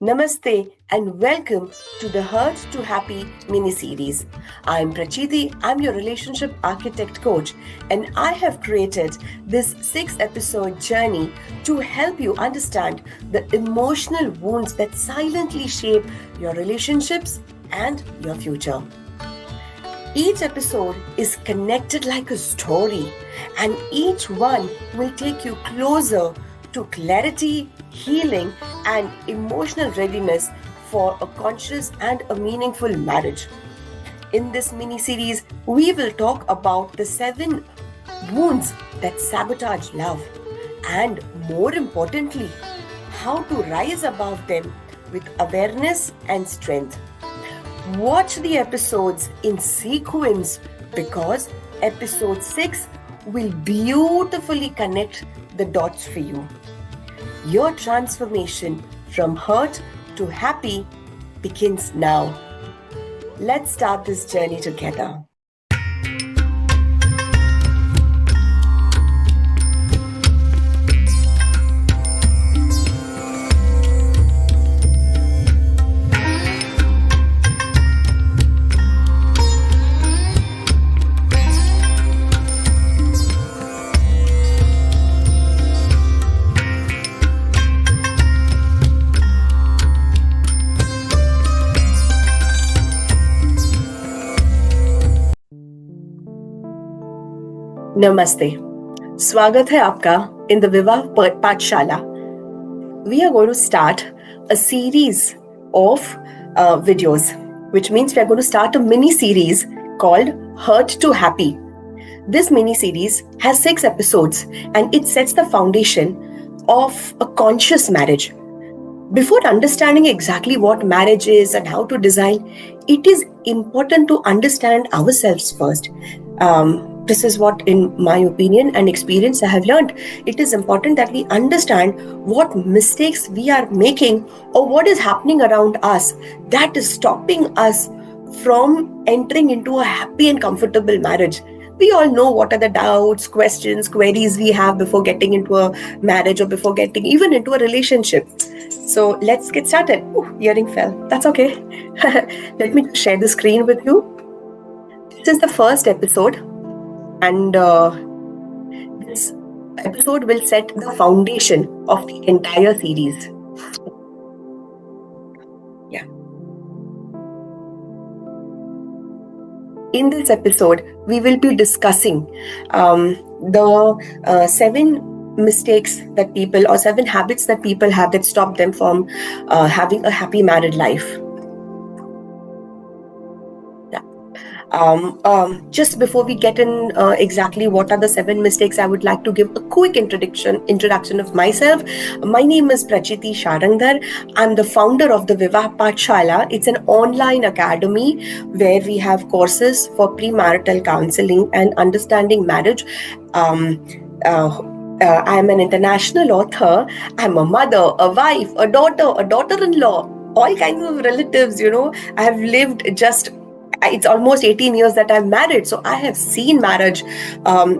Namaste and welcome to the Hurt to Happy mini series. I'm Prachiti, I'm your relationship architect coach, and I have created this 6 episode journey to help you understand the emotional wounds that silently shape your relationships and your future. Each episode is connected like a story, and each one will take you closer to clarity, healing, and emotional readiness for a conscious and a meaningful marriage. In this mini series, we will talk about the 7 wounds that sabotage love, and more importantly, how to rise above them with awareness and strength. Watch the episodes in sequence because episode 6 will beautifully connect the dots for you. Your transformation from hurt to happy begins now. Let's start this journey together. Namaste. स्वागत है आपका in the विवाह पाठशाला. We are going to start a series of videos, which means we are going to start a mini series called Hurt to Happy. This mini series has 6 episodes and it sets the foundation of a conscious marriage. Before understanding exactly what marriage is and how to design, it is important to understand ourselves first. This is what, in my opinion and experience, I have learned. It is important that we understand what mistakes we are making or what is happening around us that is stopping us from entering into a happy and comfortable marriage. We all know what are the doubts, questions, queries we have before getting into a marriage or before getting even into a relationship. So let's get started. Ooh, earring fell. That's okay. Let me share the screen with you. This is the first episode, and this episode will set the foundation of the entire series. Yeah. In this episode, we will be discussing the 7 mistakes that people or 7 habits that people have that stop them from having a happy married life. Just before we get in exactly what are the 7 mistakes, I would like to give a quick introduction of myself. My name is Prachiti Sharangdar. I'm the founder of the Vivah Pathshala. It's an online academy where we have courses for premarital counseling and understanding marriage. I'm an international author. I'm a mother, a wife, a daughter-in-law, all kinds of relatives, I have lived it's almost 18 years that I'm married. So I have seen marriage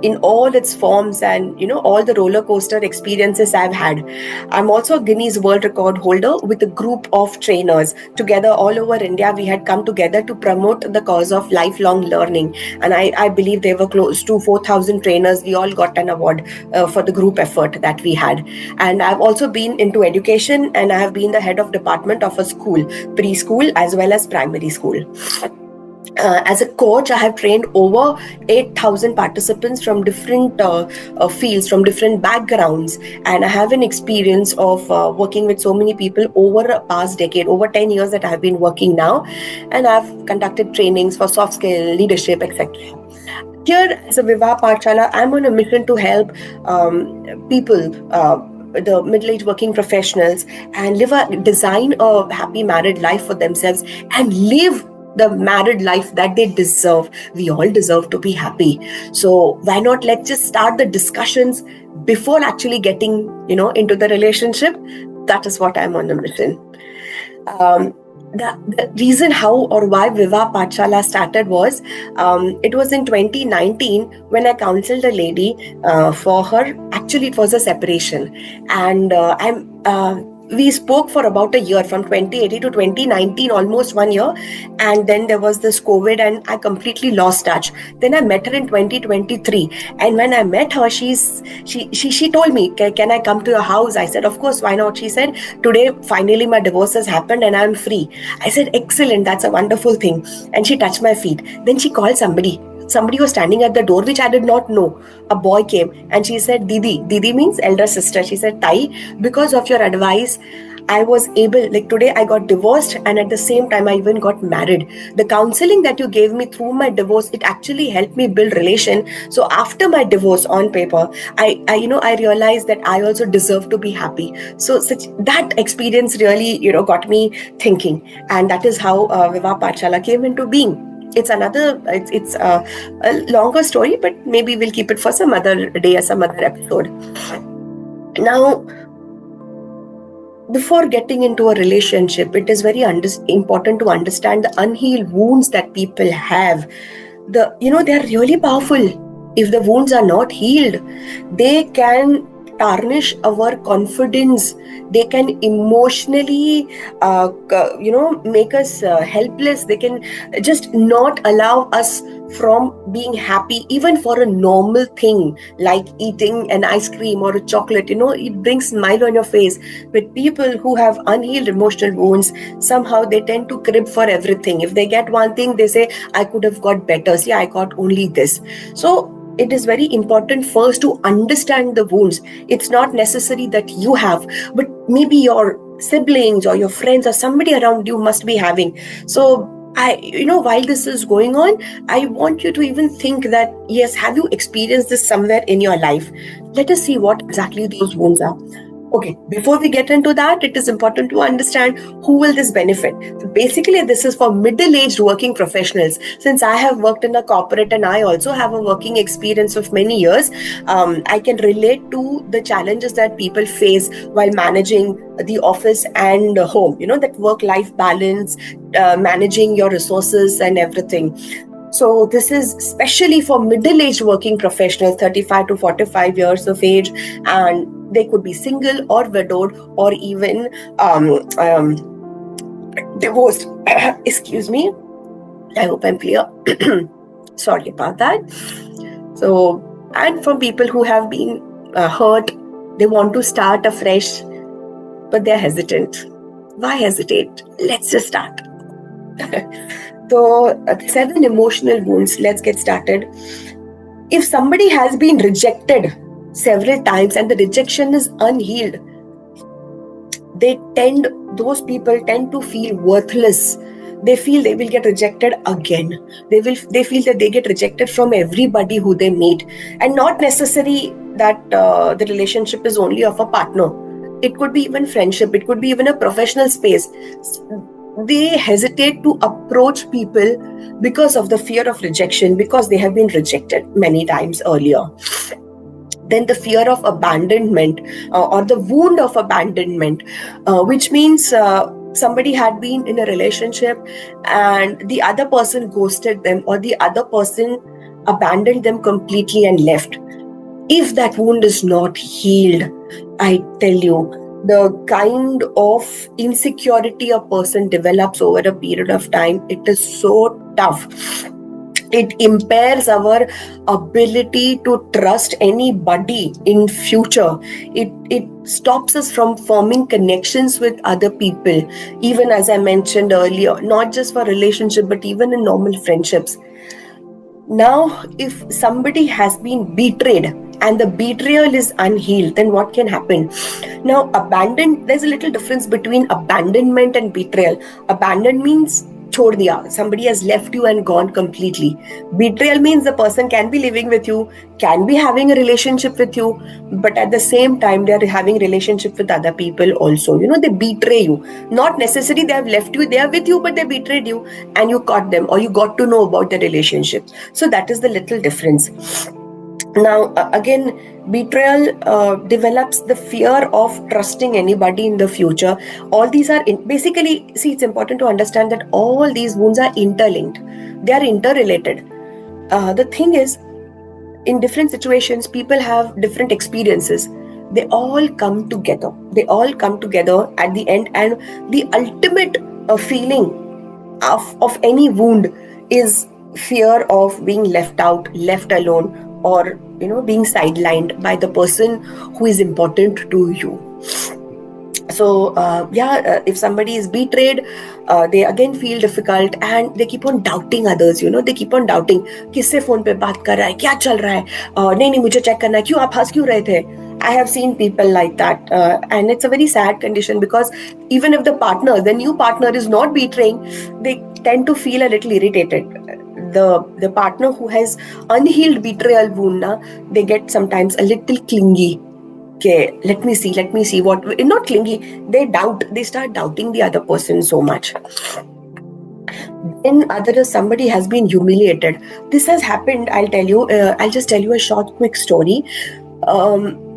in all its forms and, all the roller coaster experiences I've had. I'm also a Guinness World Record holder with a group of trainers. Together all over India, we had come together to promote the cause of lifelong learning. And I believe there were close to 4,000 trainers. We all got an award for the group effort that we had. And I've also been into education, and I have been the head of department of a school, preschool as well as primary school. As a coach, I have trained over 8,000 participants from different fields, from different backgrounds, and I have an experience of working with so many people over a past decade, over 10 years that I have been working now, and I've conducted trainings for soft skill, leadership, etc. Here, as a Vivah Pathshala, I'm on a mission to help people, the middle-aged working professionals, and design a happy married life for themselves and live the married life that they deserve. We all deserve to be happy. So why not let's just start the discussions before actually getting, into the relationship. That is what I'm on the mission. The reason how or why Vivah Pathshala started was, it was in 2019 when I counseled a lady for her. Actually, it was a separation, and we spoke for about a year, from 2018 to 2019, almost 1 year. And then there was this COVID and I completely lost touch. Then I met her in 2023. And when I met her, she told me, can I come to your house? I said, of course, why not? She said, today, finally, my divorce has happened and I'm free. I said, excellent, that's a wonderful thing. And she touched my feet. Then she called somebody. Somebody was standing at the door, which I did not know. A boy came and she said, Didi. Didi means elder sister. She said, Tai, because of your advice, I was able, like today I got divorced and at the same time I even got married. The counseling that you gave me through my divorce, it actually helped me build relation. So after my divorce on paper, I realized that I also deserve to be happy. So that experience really, got me thinking. And that is how Vivah Pathshala came into being. It's a longer story, but maybe we'll keep it for some other day or some other episode. Now, before getting into a relationship, it is very important to understand the unhealed wounds that people have. They are really powerful. If the wounds are not healed, they can tarnish our confidence. They can emotionally make us helpless. They can just not allow us from being happy even for a normal thing like eating an ice cream or a chocolate. It brings smile on your face. But people who have unhealed emotional wounds, somehow they tend to crib for everything. If they get one thing, they say, I could have got better. See, I got only this. So it is very important first to understand the wounds. It's not necessary that you have, but maybe your siblings or your friends or somebody around you must be having. So while this is going on, I want you to even think that, yes, have you experienced this somewhere in your life? Let us see what exactly those wounds are. Okay, before we get into that, it is important to understand who will this benefit. So basically, this is for middle-aged working professionals. Since I have worked in a corporate and I also have a working experience of many years, I can relate to the challenges that people face while managing the office and home. That work-life balance, managing your resources and everything. So this is especially for middle-aged working professionals, 35 to 45 years of age, and they could be single or widowed or even divorced. Excuse me. I hope I'm clear. Sorry about that. So, and from people who have been hurt, they want to start afresh, but they're hesitant. Why hesitate? Let's just start. So, 7 emotional wounds. Let's get started. If somebody has been rejected several times and the rejection is unhealed, those people tend to feel worthless. They feel they will get rejected again. They feel that they get rejected from everybody who they meet, and not necessary that the relationship is only of a partner. It could be even friendship. It could be even a professional space. They hesitate to approach people because of the fear of rejection, because they have been rejected many times earlier. Then the fear of abandonment or the wound of abandonment, which means somebody had been in a relationship and the other person ghosted them or the other person abandoned them completely and left. If that wound is not healed, I tell you, the kind of insecurity a person develops over a period of time, it is so tough. It impairs our ability to trust anybody in future. It stops us from forming connections with other people, even as I mentioned earlier, not just for relationship, but even in normal friendships. Now, if somebody has been betrayed and the betrayal is unhealed, then what can happen? Now, there's a little difference between abandonment and betrayal. Abandon means chhod diya. Somebody has left you and gone completely. Betrayal means the person can be living with you, can be having a relationship with you, but at the same time, they are having relationship with other people also. They betray you. Not necessarily they have left you, they are with you, but they betrayed you and you caught them or you got to know about the relationship. So that is the little difference. Now, again, betrayal develops the fear of trusting anybody in the future. All these are basically, see, it's important to understand that all these wounds are interlinked. They are interrelated. The thing is, in different situations, people have different experiences. they all come together. They all come together at the end, and the ultimate feeling of any wound is fear of being left out, left alone, or being sidelined by the person who is important to you. So if somebody is betrayed, they again feel difficult, and they keep on doubting others. They keep on doubting, किससे phone पे बात कर रहा है, क्या चल रहा है, नहीं मुझे चेक करना है, क्यों आप हंस क्यों रहे थे. I have seen people like that, and it's a very sad condition, because even if the new partner is not betraying, they tend to feel a little irritated. The partner who has unhealed betrayal wound, they get sometimes a little clingy. Okay, let me see what, not clingy, they start doubting the other person so much. Then somebody has been humiliated. This has happened, I'll just tell you a short quick story.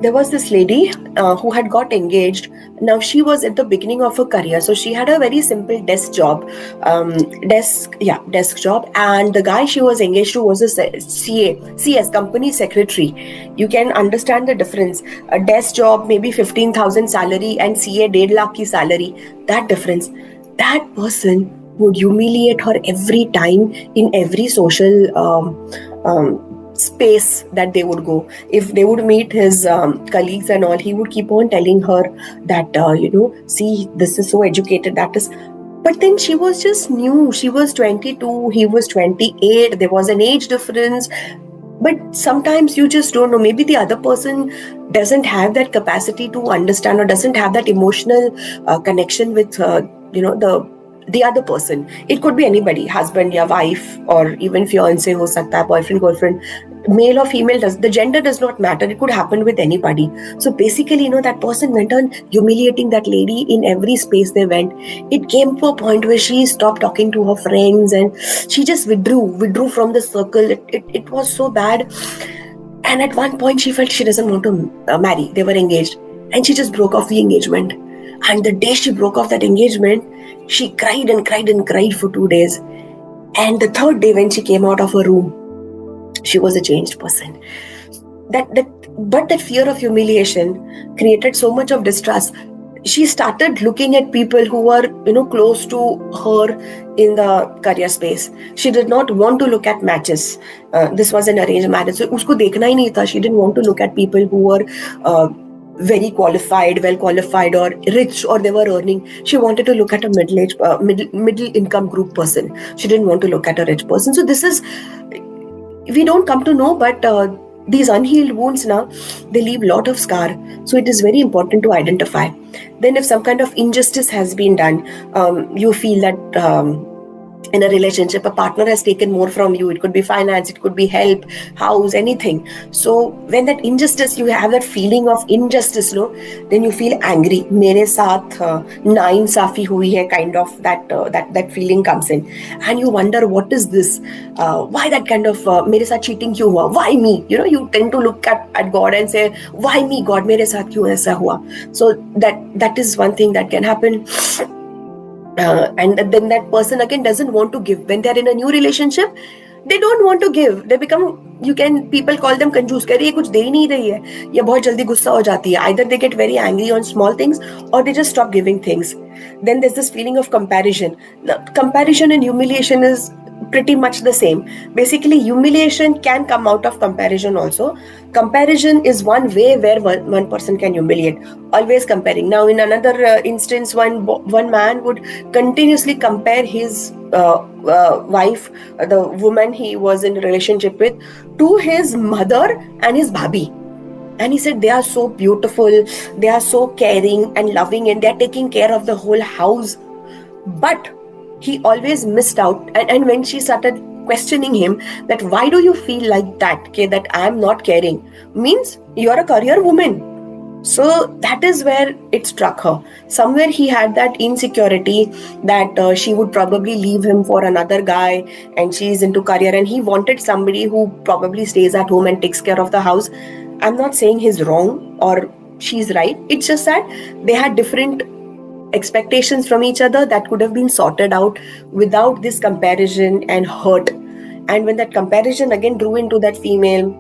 There was this lady who had got engaged. Now she was at the beginning of her career, so she had a very simple desk job, desk job, and the guy she was engaged to was a CS, company secretary. You can understand the difference. A desk job, maybe 15,000 salary, and CA 1.5 lakh ki salary. That difference. That person would humiliate her every time in every social space that they would go. If they would meet his colleagues and all, he would keep on telling her that, see, this is so educated, that is. But then she was just new. She was 22, he was 28. There was an age difference. But sometimes you just don't know. Maybe the other person doesn't have that capacity to understand, or doesn't have that emotional connection with, the other person. It could be anybody, husband, your wife, or even fiance ho sakta hai, boyfriend, girlfriend, male or female, the gender does not matter. It could happen with anybody. So basically, that person went on humiliating that lady in every space they went. It came to a point where she stopped talking to her friends, and she just withdrew from the circle. It was so bad. And at one point she felt she doesn't want to marry. They were engaged, and she just broke off the engagement. And the day she broke off that engagement, she cried and cried and cried for 2 days. And the third day, when she came out of her room, she was a changed person. But that fear of humiliation created so much of distrust. She started looking at people who were, close to her in the career space. She did not want to look at matches. This was an arranged marriage. So usko dekhna hi nahi tha. She didn't want to look at people who were very qualified, well qualified, or rich, or they were earning. She wanted to look at a middle income group person. She didn't want to look at a rich person. So this is, we don't come to know, but these unhealed wounds now, they leave a lot of scar. So it is very important to identify. Then if some kind of injustice has been done, you feel that in a relationship, a partner has taken more from you. It could be finance, it could be help, house, anything. So when that injustice, you have that feeling of injustice, then you feel angry. Mere saath nainsafi hui hai, kind of that feeling comes in, and you wonder, what is this? Why that kind of mere saath cheating kyun hua? Why me? You tend to look at God and say, why me, God? Mere saath kyun aisa hua? So that is one thing that can happen. And then that person again doesn't want to give. When they're in a new relationship, they don't want to give. They become, people call them कंजूस. कह रही है, कुछ दे ही नहीं रही है, या बहुत जल्दी गुस्सा हो जाती है. Either they get very angry on small things, or they just stop giving things. Then there's this feeling of comparison. Now, comparison and humiliation is pretty much the same. Basically, humiliation can come out of comparison also. Comparison is one way where one person can humiliate. Always comparing. Now, in another instance, one man would continuously compare his wife, the woman he was in a relationship with, to his mother and his bhabhi. And he said, they are so beautiful, they are so caring and loving, and they are taking care of the whole house. But he always missed out. And when she started questioning him, that why do you feel like that, that I am not caring, means you're a career woman. So that is where it struck her. Somewhere he had that insecurity that she would probably leave him for another guy, and she's into career, and he wanted somebody who probably stays at home and takes care of the house. I'm not saying he's wrong or she's right. It's just that they had different expectations from each other that could have been sorted out without this comparison and hurt. And when that comparison again drew into that female,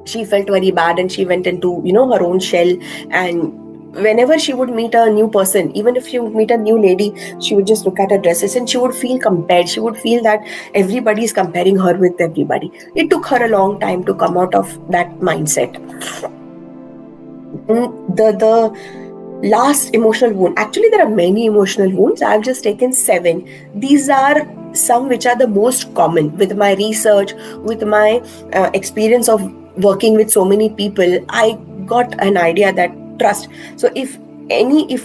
She felt very bad and she went into, her own shell. And whenever she would meet a new person, even if she would meet a new lady, she would just look at her dresses and she would feel compared. She would feel that everybody is comparing her with everybody. It took her a long time to come out of that mindset. The last emotional wound, actually there are many emotional wounds. I've just taken 7. These are some which are the most common. With my research, with my experience of working with so many people, I got an idea that trust. So if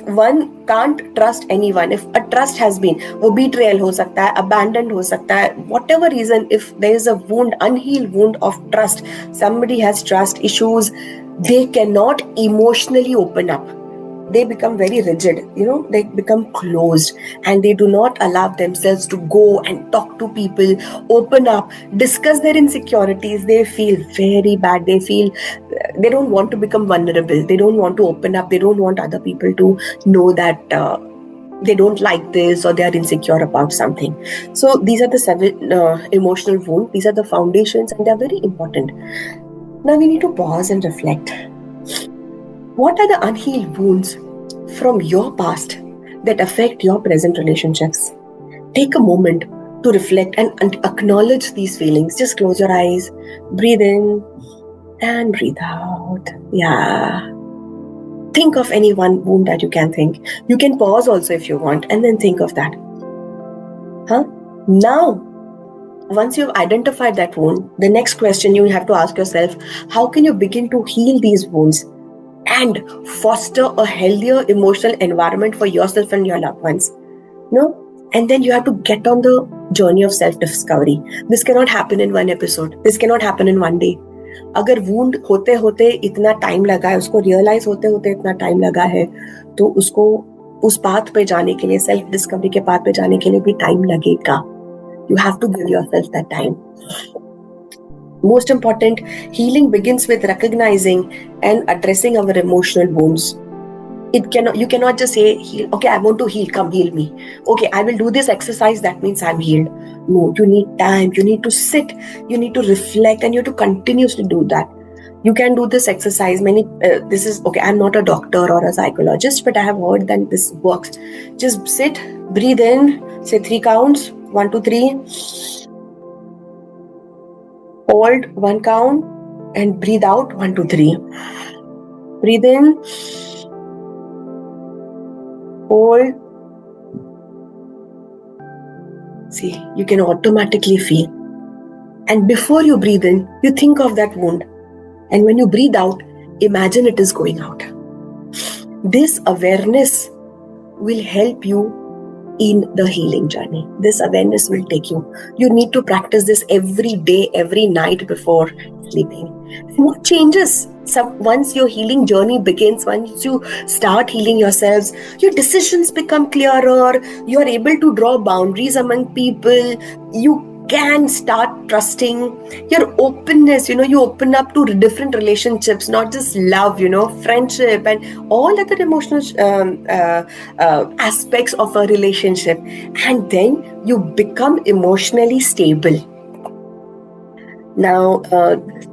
one can't trust anyone, if a trust has been, वो betrayal हो सकता है, abandoned हो सकता है, whatever reason, if there is a wound, unhealed wound of trust, somebody has trust issues, they cannot emotionally open up. They become very rigid, they become closed, and they do not allow themselves to go and talk to people, open up, discuss their insecurities. They feel very bad. They don't want to become vulnerable. They don't want to open up. They don't want other people to know that they don't like this or they are insecure about something. So these are the 7 emotional wounds. These are the foundations, and they're very important. Now we need to pause and reflect. What are the unhealed wounds from your past that affect your present relationships? Take a moment to reflect and acknowledge these feelings. Just close your eyes, breathe in and breathe out. Yeah. Think of any one wound that you can think. You can pause also if you want, and then think of that. Now, once you've identified that wound, the next question you have to ask yourself, how can you begin to heal these wounds and foster a healthier emotional environment for yourself and your loved ones? And then you have to get on the journey of self-discovery. This cannot happen in one episode. This cannot happen in one day. अगर wound होते होते इतना time लगा है, उसको realise होते होते इतना टाइम लगा है, तो उसको उस पाथ पे जाने के लिए, सेल्फ डिस्कवरी के पाथ पे जाने के लिए भी टाइम लगेगा. You have to give yourself that time. Most important, healing begins with recognizing and addressing our emotional wounds. You cannot just say, heal. Okay, I want to heal. Come heal me. Okay, I will do this exercise. That means I'm healed. No, you need time. You need to sit. You need to reflect, and you have to continuously do that. You can do this exercise. This is okay. I'm not a doctor or a psychologist, but I have heard that this works. Just sit, breathe in, say 3 counts. 1, 2, 3. Hold 1 count and breathe out 1, 2, 3. Breathe in. Hold. See, you can automatically feel. And before you breathe in, you think of that wound. And when you breathe out, imagine it is going out. This awareness will help you in the healing journey. This awareness will take you. You need to practice this every day, every night before sleeping. And what changes? Once your healing journey begins, once you start healing yourselves, your decisions become clearer. You are able to draw boundaries among people. You can start trusting. Your openness, you open up to different relationships, not just love, friendship and all other emotional aspects of a relationship. And then you become emotionally stable. Now,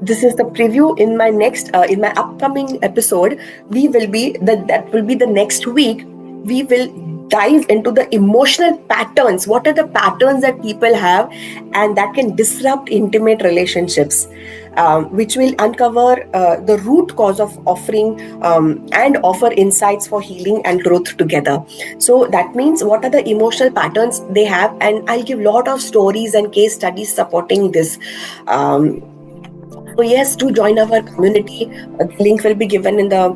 this is the preview. In my upcoming episode, that will be the next week. We will dive into the emotional patterns. What are the patterns that people have and that can disrupt intimate relationships, which will uncover the root cause of offering and offer insights for healing and growth together. So that means what are the emotional patterns they have, and I'll give a lot of stories and case studies supporting this. So yes, do join our community. The link will be given in the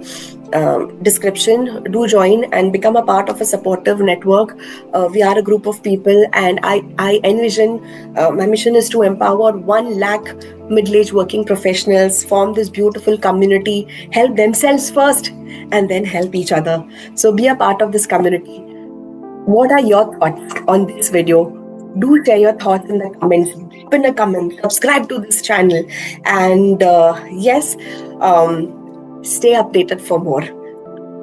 description. Do join and become a part of a supportive network. We are a group of people, and I envision my mission is to empower 1 lakh middle-aged working professionals, form this beautiful community, help themselves first, and then help each other. So be a part of this community. What are your thoughts on this video? Do share your thoughts in the comments. Pin a comment, subscribe to this channel, and stay updated for more.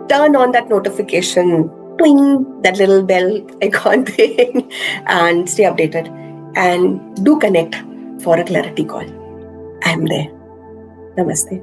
Turn on that notification, twing, that little bell icon thing, and stay updated. And do connect for a clarity call. I'm there. Namaste.